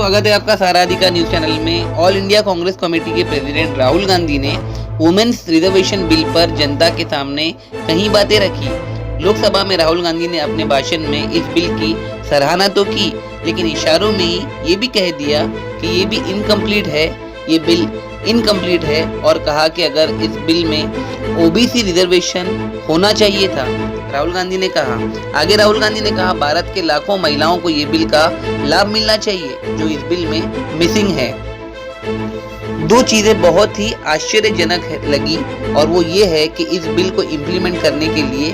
स्वागत है आपका सारा अधिकार न्यूज चैनल में। ऑल इंडिया कांग्रेस कमेटी के प्रेसिडेंट राहुल गांधी ने वुमेन्स रिजर्वेशन बिल पर जनता के सामने कई बातें रखी। लोकसभा में राहुल गांधी ने अपने भाषण में इस बिल की सराहना तो की, लेकिन इशारों में ही ये भी कह दिया कि ये भी इनकम्प्लीट है, ये बिल इनकम्प्लीट है, और कहा कि अगर इस बिल में ओबीसी रिजर्वेशन होना चाहिए था। राहुल गांधी ने कहा भारत के लाखों महिलाओं को ये बिल का लाभ मिलना चाहिए जो इस बिल में मिसिंग है। दो चीजें बहुत ही आश्चर्यजनक लगी, और वो ये है कि इस बिल को इम्प्लीमेंट करने के लिए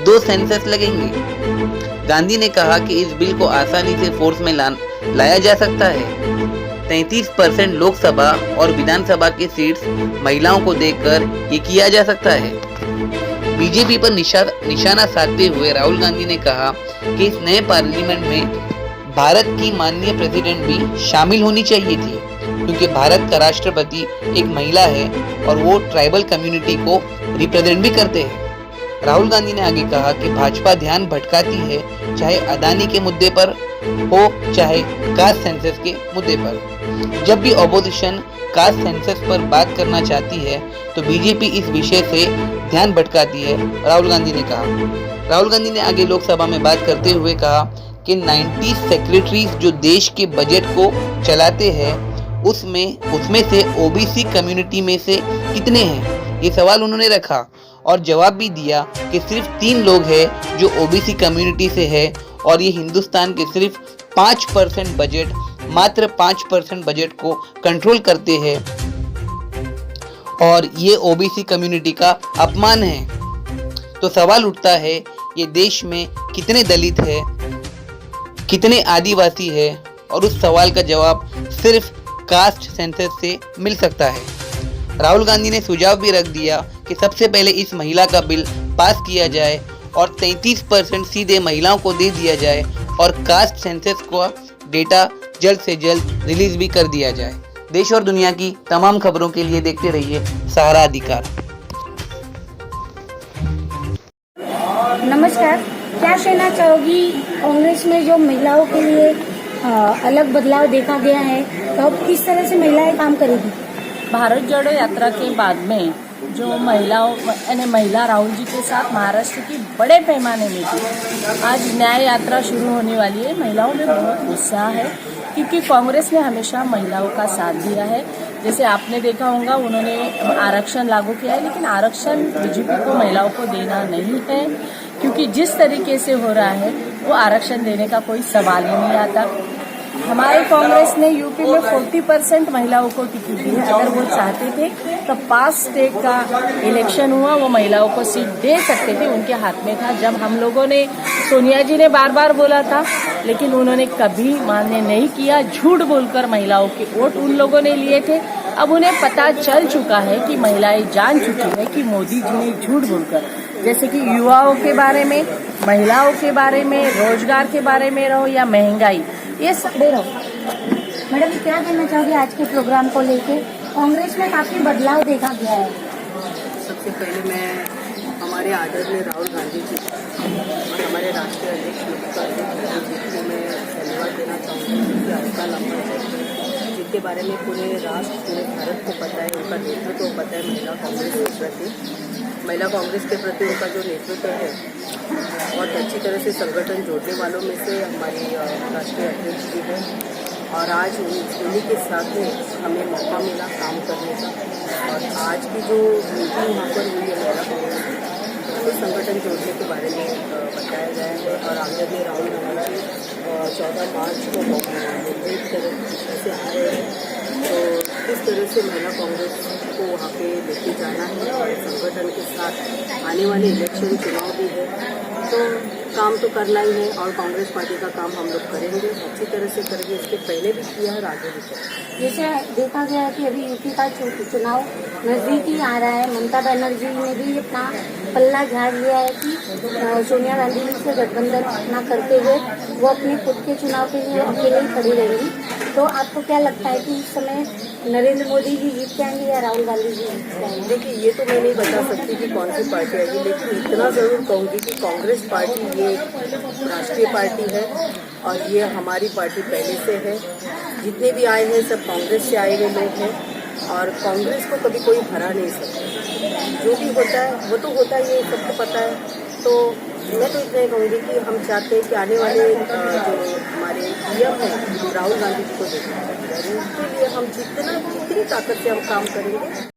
2 सेंसस लगेंगे। गांधी ने कहा कि इस बिल को आसानी से फोर्स में लाया जा सकता है। 33% लोकसभा और विधानसभा के सीट्स महिलाओं को देकर ये किया जा सकता है। बीजेपी पर निशाना साधते हुए राहुल गांधी ने कहा कि इस नए पार्लियामेंट में भारत की माननीय प्रेसिडेंट भी शामिल होनी चाहिए थी, क्योंकि भारत का राष्ट्रपति एक महिला है और वो ट्राइबल कम्युनिटी को रिप्रेजेंट भी करते हैं। राहुल गांधी ने आगे कहा कि भाजपा ध्यान भटकाती है, चाहे अदानी के मुद्दे पर हो चाहे कास्ट सेंसस के मुद्दे पर। जब भी ऑपोजिशन कास्ट सेंसस पर बात करना चाहती है तो बीजेपी इस विषय से ध्यान भटकाती है, राहुल गांधी ने कहा। राहुल गांधी ने आगे लोकसभा में बात करते हुए कहा कि 90 सेक्रेटरीज जो देश के बजट को चलाते हैं उसमें से ओबीसी कम्युनिटी में से कितने हैं, ये सवाल उन्होंने रखा और जवाब भी दिया कि सिर्फ 3 लोग हैं जो ओबीसी कम्युनिटी से है, और ये हिंदुस्तान के सिर्फ 5% बजट, मात्र 5% बजट को कंट्रोल करते हैं, और ये ओबीसी कम्युनिटी का अपमान है। तो सवाल उठता है, ये देश में कितने दलित है, कितने आदिवासी है, और उस सवाल का जवाब सिर्फ कास्ट सेंसस से मिल सकता है। राहुल गांधी ने सुझाव भी रख दिया कि सबसे पहले इस महिला का बिल पास किया जाए और 33% सीधे महिलाओं को दे दिया जाए, और कास्ट सेंसस का डेटा जल्द से जल्द रिलीज भी कर दिया जाए। देश और दुनिया की तमाम खबरों के लिए देखते रहिए सहारा अधिकार। नमस्कार, क्या कहना चाहोगी कांग्रेस में जो महिलाओं के लिए अलग बदलाव देखा गया है, तो अब किस तरह से महिलाएं काम करेगी? भारत जोड़ो यात्रा के बाद में जो महिला राहुल जी के साथ महाराष्ट्र की बड़े पैमाने में थी, आज न्याय यात्रा शुरू होने वाली है। महिलाओं में बहुत उत्साह है, क्योंकि कांग्रेस ने हमेशा महिलाओं का साथ दिया है। जैसे आपने देखा होगा, उन्होंने आरक्षण लागू किया है, लेकिन आरक्षण बीजेपी को महिलाओं को देना नहीं है, क्योंकि जिस तरीके से हो रहा है वो आरक्षण देने का कोई सवाल ही नहीं आता। हमारे कांग्रेस ने यूपी में 40% महिलाओं को टिकट दी है। अगर वो चाहते थे तो 5 स्टेट का इलेक्शन हुआ, वो महिलाओं को सीट दे सकते थे, उनके हाथ में था। जब हम लोगों ने, सोनिया जी ने बार बार बोला था, लेकिन उन्होंने कभी मान्य नहीं किया। झूठ बोलकर महिलाओं के वोट उन लोगों ने लिए थे। अब उन्हें पता चल चुका है कि महिलाएं जान चुकी है कि मोदी जी ने झूठ बोलकर, जैसे कि युवाओं के बारे में, महिलाओं के बारे में, रोजगार के बारे में रहो या महंगाई, ये सब रहो। मैडम, क्या कहना चाहोगे आज के प्रोग्राम को लेके? कांग्रेस में काफी बदलाव देखा गया है। सबसे पहले मैं हमारे आदरणीय राहुल गांधी जी और हमारे राष्ट्रीय अध्यक्ष मल्लिकार्जुन जी को मैं धन्यवाद देना चाहूँगी, क्योंकि आजकल जिनके बारे में पूरे राष्ट्र, पूरे भारत को पता है, उनका नेतृत्व तो पता है महिला कांग्रेस के प्रति। महिला कांग्रेस के प्रति उनका जो नेतृत्व है, बहुत अच्छी तरह से संगठन जोड़ने वालों में से हमारी राष्ट्रीय अध्यक्ष जी है, और आज उन्हीं के साथ में हमें मौका मिला काम करने का। और आज की जो मीटिंग यहाँ पर हुई है महिला कांग्रेस की, तो संगठन जोड़ने के बारे में बताया गया है। और आदरणीय राहुल गांधी जी 14 मार्च को मुंबई की तरफ से आ रहे हैं, तो किस तरह से महिला कांग्रेस को वहाँ पे लेके जाना है, और संगठन के साथ आने वाले इलेक्शन चुनाव भी है, तो काम तो करना ही है। और कांग्रेस पार्टी का काम हम लोग करेंगे, अच्छी तरह से करेंगे। इसके पहले भी किया है, आगे भी करेंगे। जैसे देखा गया है कि अभी यूपी का चुनाव नजदीक ही आ रहा है, ममता बनर्जी ने भी अपना पल्ला झाड़ लिया है कि सोनिया गांधी जी से गठबंधन न करते हुए वो अपने खुद के चुनाव के लिए अकेले ही खड़ी रहेंगी। तो आपको क्या लगता है कि इस समय नरेंद्र मोदी जी जीत के आएंगे या राहुल गांधी जी जीत के आएंगे? देखिए, ये तो मैं नहीं बता सकती कि कौन सी पार्टी आएगी, लेकिन इतना ज़रूर कहूँगी कि कांग्रेस पार्टी ये राष्ट्रीय पार्टी है, और ये हमारी पार्टी पहले से है। जितने भी आए हैं सब कांग्रेस से आए हुए लोग हैं और कांग्रेस को कभी कोई हरा नहीं सकता। जो भी होता है वो तो होता है, ये सबको पता है। तो मैं तो इतना ही कहूँगी कि हम चाहते हैं कि आने वाले जो हमारे पीएम हैं राहुल गांधी जी को देखना चाहिए, उसके लिए हम जितनी ताकत से हम काम करेंगे।